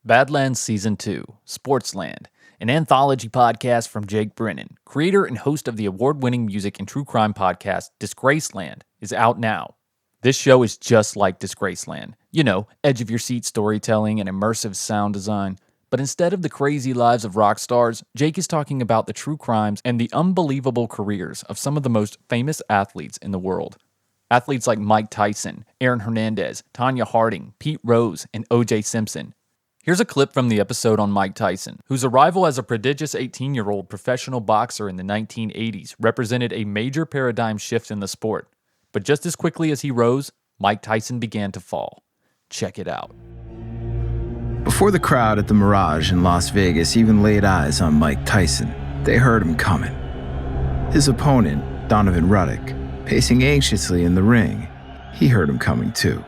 Badlands Season 2, Sportsland, an anthology podcast from Jake Brennan, creator and host of the award-winning music and true crime podcast DISGRACELAND, is out now. This show is just like DISGRACELAND. You know, edge-of-your-seat storytelling and immersive sound design. But instead of the crazy lives of rock stars, Jake is talking about the true crimes and the unbelievable careers of some of the most famous athletes in the world. Athletes like Mike Tyson, Hernandez, Tonya Harding, Pete Rose, and O.J. Simpson. Here's a clip from the episode on Mike Tyson, whose arrival as a prodigious 18-year-old professional boxer in the 1980s represented a major paradigm shift in the sport. But just as quickly as he rose, Mike Tyson began to fall. Check it out. Before the crowd at the Mirage in Las Vegas even laid eyes on Mike Tyson, they heard him coming. His opponent, Donovan Ruddock, pacing anxiously in the ring, he heard him coming too.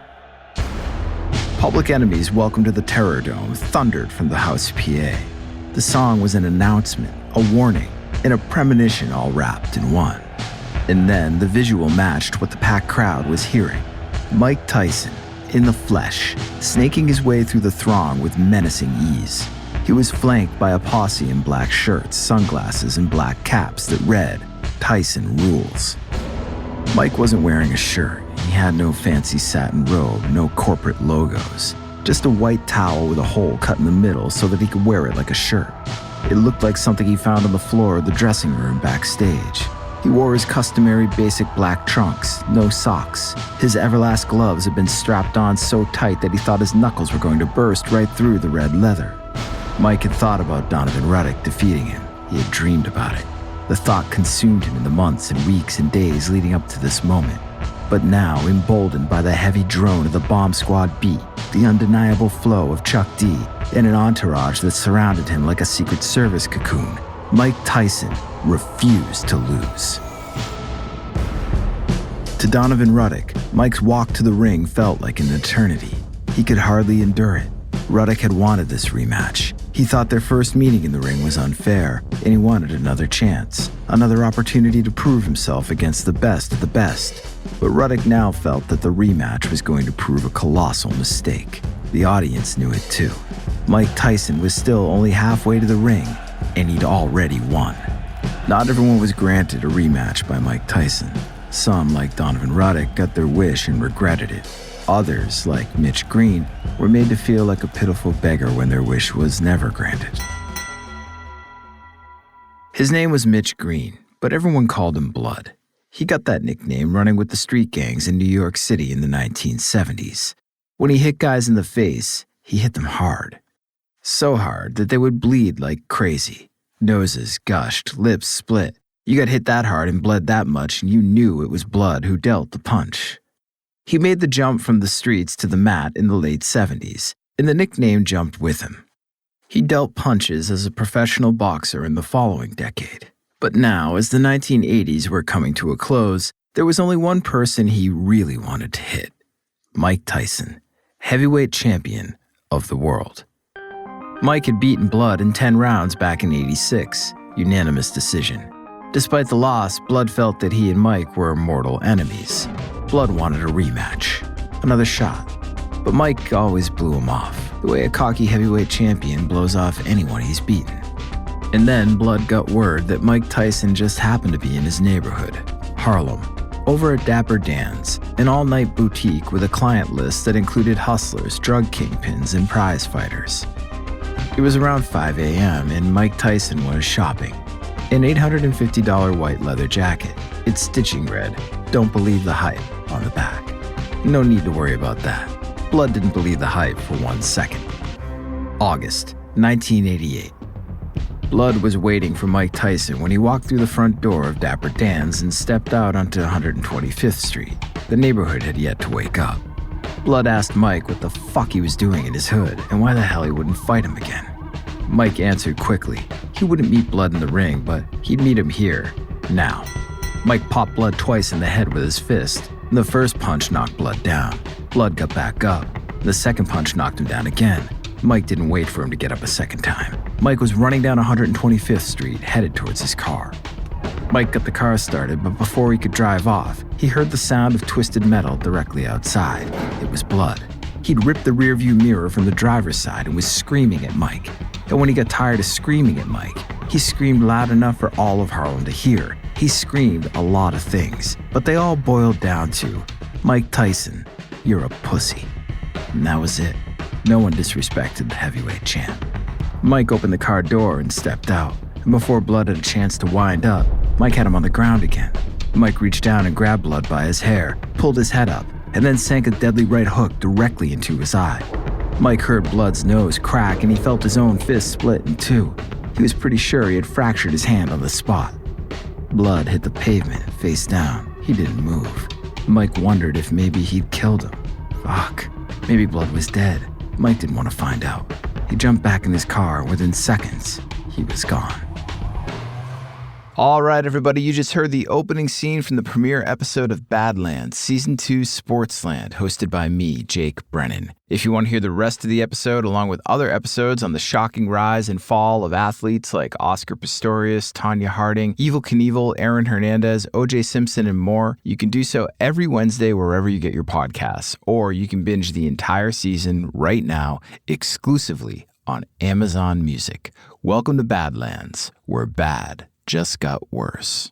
Public Enemy's Welcome to the Terror Dome thundered from the House PA. The song was an announcement, a warning, and a premonition all wrapped in one. And then the visual matched what the packed crowd was hearing. Mike Tyson, in the flesh, snaking his way through the throng with menacing ease. He was flanked by a posse in black shirts, sunglasses, and black caps that read, "Tyson Rules." Mike wasn't wearing a shirt. He had no fancy satin robe, no corporate logos. Just a white towel with a hole cut in the middle so that he could wear it like a shirt. It looked like something he found on the floor of the dressing room backstage. He wore his customary basic black trunks, no socks. His Everlast gloves had been strapped on so tight that he thought his knuckles were going to burst right through the red leather. Mike had thought about Donovan Ruddock defeating him. He had dreamed about it. The thought consumed him in the months and weeks and days leading up to this moment. But now, emboldened by the heavy drone of the bomb squad beat, the undeniable flow of Chuck D, and an entourage that surrounded him like a Secret Service cocoon, Mike Tyson refused to lose. To Donovan Ruddock, Mike's walk to the ring felt like an eternity. He could hardly endure it. Ruddock had wanted this rematch. He thought their first meeting in the ring was unfair, and he wanted another chance, another opportunity to prove himself against the best of the best. But Ruddock now felt that the rematch was going to prove a colossal mistake. The audience knew it too. Mike Tyson was still only halfway to the ring, and he'd already won. Not everyone was granted a rematch by Mike Tyson. Some, like Donovan Ruddock, got their wish and regretted it. Others, like Mitch Green, were made to feel like a pitiful beggar when their wish was never granted. His name was Mitch Green, but everyone called him Blood. He got that nickname running with the street gangs in New York City in the 1970s. When he hit guys in the face, he hit them hard. So hard that they would bleed like crazy. Noses gushed, lips split. You got hit that hard and bled that much, and you knew it was Blood who dealt the punch. He made the jump from the streets to the mat in the late 70s, and the nickname jumped with him. He dealt punches as a professional boxer in the following decade. But now, as the 1980s were coming to a close, there was only one person he really wanted to hit: Mike Tyson, heavyweight champion of the world. Mike had beaten Blood in 10 rounds back in '86, unanimous decision. Despite the loss, Blood felt that he and Mike were mortal enemies. Blood wanted a rematch, another shot. But Mike always blew him off, the way a cocky heavyweight champion blows off anyone he's beaten. And then Blood got word that Mike Tyson just happened to be in his neighborhood, Harlem, over at Dapper Dan's, an all-night boutique with a client list that included hustlers, drug kingpins, and prize fighters. It was around 5 a.m. and Mike Tyson was shopping. An $850 white leather jacket. Its stitching read, "Don't believe the hype," on the back. No need to worry about that. Blood didn't believe the hype for 1 second. August 1988. Blood was waiting for Mike Tyson when he walked through the front door of Dapper Dan's and stepped out onto 125th Street. The neighborhood had yet to wake up. Blood asked Mike what the fuck he was doing in his hood and why the hell he wouldn't fight him again. Mike answered quickly. He wouldn't meet Blood in the ring, but he'd meet him here, now. Mike popped Blood twice in the head with his fist. The first punch knocked Blood down. Blood got back up. The second punch knocked him down again. Mike didn't wait for him to get up a second time. Mike was running down 125th Street, headed towards his car. Mike got the car started, but before he could drive off, he heard the sound of twisted metal directly outside. It was Blood. He'd ripped the rearview mirror from the driver's side and was screaming at Mike. And when he got tired of screaming at Mike, he screamed loud enough for all of Harlem to hear. He screamed a lot of things, but they all boiled down to, Mike Tyson, you're a pussy. And that was it. No one disrespected the heavyweight champ. Mike opened the car door and stepped out, and before Blood had a chance to wind up, Mike had him on the ground again. Mike reached down and grabbed Blood by his hair, pulled his head up, and then sank a deadly right hook directly into his eye. Mike heard Blood's nose crack and he felt his own fist split in two. He was pretty sure he had fractured his hand on the spot. Blood hit the pavement face down. He didn't move. Mike wondered if maybe he'd killed him. Fuck. Maybe Blood was dead. Mike didn't want to find out. He jumped back in his car and within seconds, he was gone. All right, everybody, you just heard the opening scene from the premiere episode of Badlands, Season 2 Sportsland, hosted by me, Jake Brennan. If you want to hear the rest of the episode, along with other episodes on the shocking rise and fall of athletes like Oscar Pistorius, Tonya Harding, Evel Knievel, Hernandez, O.J. Simpson, and more, you can do so every Wednesday wherever you get your podcasts, or you can binge the entire season right now, exclusively on Amazon Music. Welcome to Badlands, where bad just got worse.